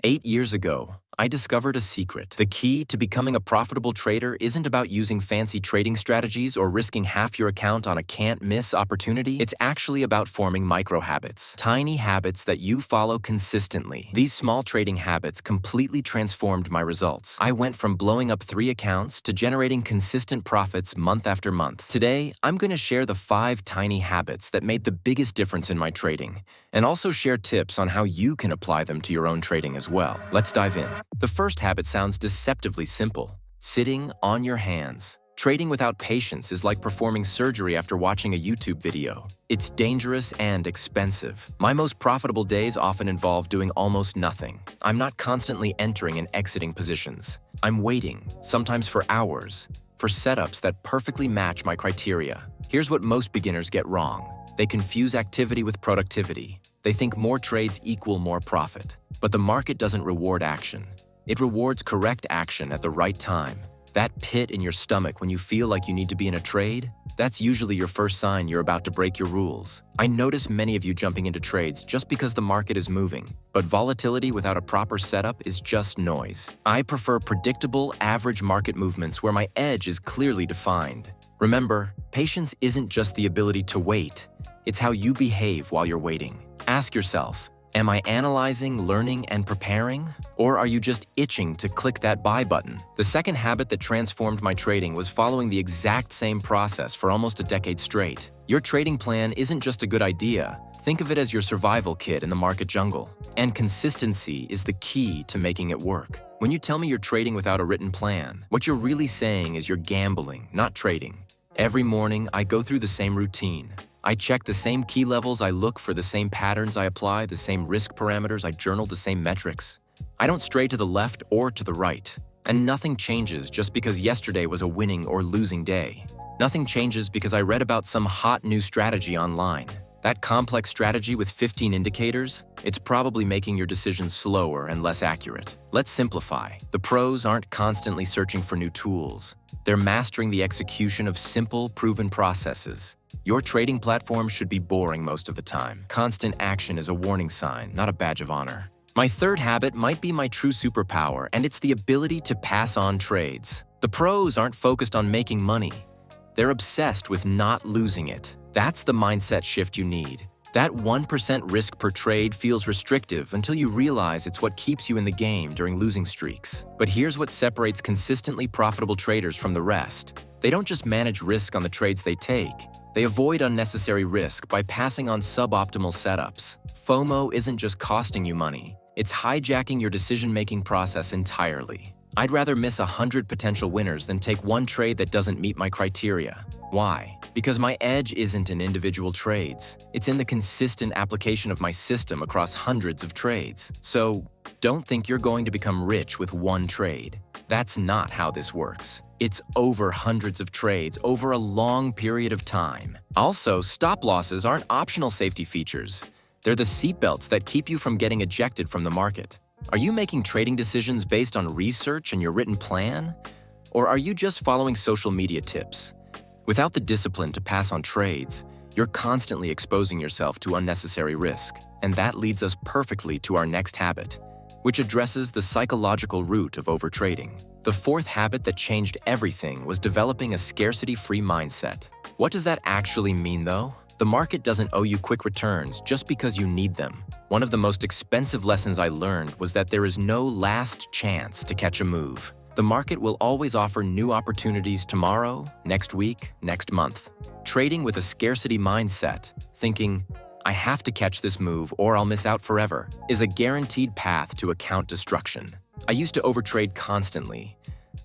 8 years ago, I discovered a secret. The key to becoming a profitable trader isn't about using fancy trading strategies or risking half your account on a can't-miss opportunity. It's actually about forming micro-habits, tiny habits that you follow consistently. These small trading habits completely transformed my results. I went from blowing up 3 accounts to generating consistent profits month after month. Today, I'm going to share the 5 tiny habits that made the biggest difference in my trading, and also share tips on how you can apply them to your own trading as well. Let's dive in. The first habit sounds deceptively simple: sitting on your hands. Trading without patience is like performing surgery after watching a YouTube video. It's dangerous and expensive. My most profitable days often involve doing almost nothing. I'm not constantly entering and exiting positions. I'm waiting, sometimes for hours, for setups that perfectly match my criteria. Here's what most beginners get wrong. They confuse activity with productivity. They think more trades equal more profit. But the market doesn't reward action. It rewards correct action at the right time. That pit in your stomach when you feel like you need to be in a trade, that's usually your first sign you're about to break your rules. I notice many of you jumping into trades just because the market is moving, but volatility without a proper setup is just noise. I prefer predictable, average market movements where my edge is clearly defined. Remember, patience isn't just the ability to wait. It's how you behave while you're waiting. Ask yourself, am I analyzing, learning, and preparing? Or are you just itching to click that buy button? The second habit that transformed my trading was following the exact same process for almost a decade straight. Your trading plan isn't just a good idea. Think of it as your survival kit in the market jungle. And consistency is the key to making it work. When you tell me you're trading without a written plan, what you're really saying is you're gambling, not trading. Every morning, I go through the same routine. I check the same key levels, I look for the same patterns, I apply the same risk parameters, I journal the same metrics. I don't stray to the left or to the right. And nothing changes just because yesterday was a winning or losing day. Nothing changes because I read about some hot new strategy online. That complex strategy with 15 indicators, it's probably making your decisions slower and less accurate. Let's simplify. The pros aren't constantly searching for new tools. They're mastering the execution of simple, proven processes. Your trading platform should be boring most of the time. Constant action is a warning sign, not a badge of honor. My third habit might be my true superpower, and it's the ability to pass on trades. The pros aren't focused on making money. They're obsessed with not losing it. That's the mindset shift you need. That 1% risk per trade feels restrictive until you realize it's what keeps you in the game during losing streaks. But here's what separates consistently profitable traders from the rest. They don't just manage risk on the trades they take. They avoid unnecessary risk by passing on suboptimal setups. FOMO isn't just costing you money. It's hijacking your decision-making process entirely. I'd rather miss 100 potential winners than take one trade that doesn't meet my criteria. Why? Because my edge isn't in individual trades. It's in the consistent application of my system across hundreds of trades. So, don't think you're going to become rich with one trade. That's not how this works. It's over hundreds of trades over a long period of time. Also, stop losses aren't optional safety features. They're the seatbelts that keep you from getting ejected from the market. Are you making trading decisions based on research and your written plan? Or are you just following social media tips? Without the discipline to pass on trades, you're constantly exposing yourself to unnecessary risk. And that leads us perfectly to our next habit, which addresses the psychological root of overtrading. The fourth habit that changed everything was developing a scarcity-free mindset. What does that actually mean, though? The market doesn't owe you quick returns just because you need them. One of the most expensive lessons I learned was that there is no last chance to catch a move. The market will always offer new opportunities tomorrow, next week, next month. Trading with a scarcity mindset, thinking, I have to catch this move or I'll miss out forever, is a guaranteed path to account destruction. I used to overtrade constantly.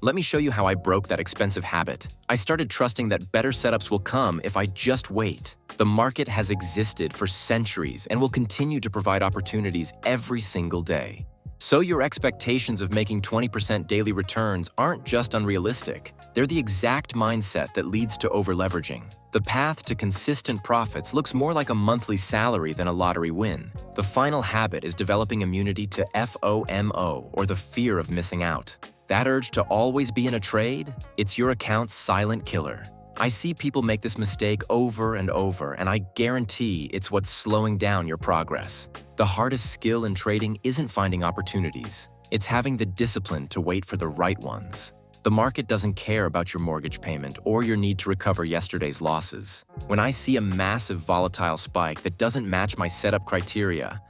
Let me show you how I broke that expensive habit. I started trusting that better setups will come if I just wait. The market has existed for centuries and will continue to provide opportunities every single day. So your expectations of making 20% daily returns aren't just unrealistic. They're the exact mindset that leads to over-leveraging. The path to consistent profits looks more like a monthly salary than a lottery win. The final habit is developing immunity to FOMO, or the fear of missing out. That urge to always be in a trade, it's your account's silent killer. I see people make this mistake over and over, and I guarantee it's what's slowing down your progress. The hardest skill in trading isn't finding opportunities. It's having the discipline to wait for the right ones. The market doesn't care about your mortgage payment or your need to recover yesterday's losses. When I see a massive volatile spike that doesn't match my setup criteria,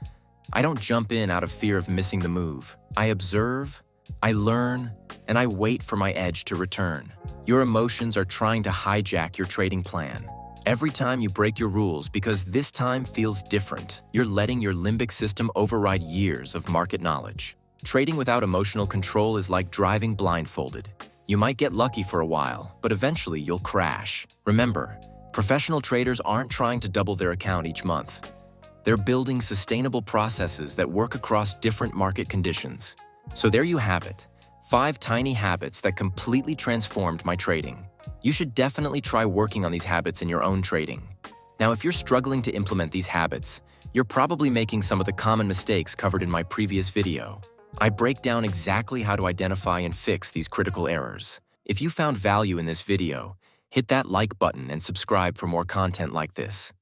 I don't jump in out of fear of missing the move. I observe, I learn, and I wait for my edge to return. Your emotions are trying to hijack your trading plan. Every time you break your rules because this time feels different, you're letting your limbic system override years of market knowledge. Trading without emotional control is like driving blindfolded. You might get lucky for a while, but eventually you'll crash. Remember, professional traders aren't trying to double their account each month. They're building sustainable processes that work across different market conditions. So there you have it, 5 tiny habits that completely transformed my trading. You should definitely try working on these habits in your own trading. Now, if you're struggling to implement these habits, you're probably making some of the common mistakes covered in my previous video. I break down exactly how to identify and fix these critical errors. If you found value in this video, hit that like button and subscribe for more content like this.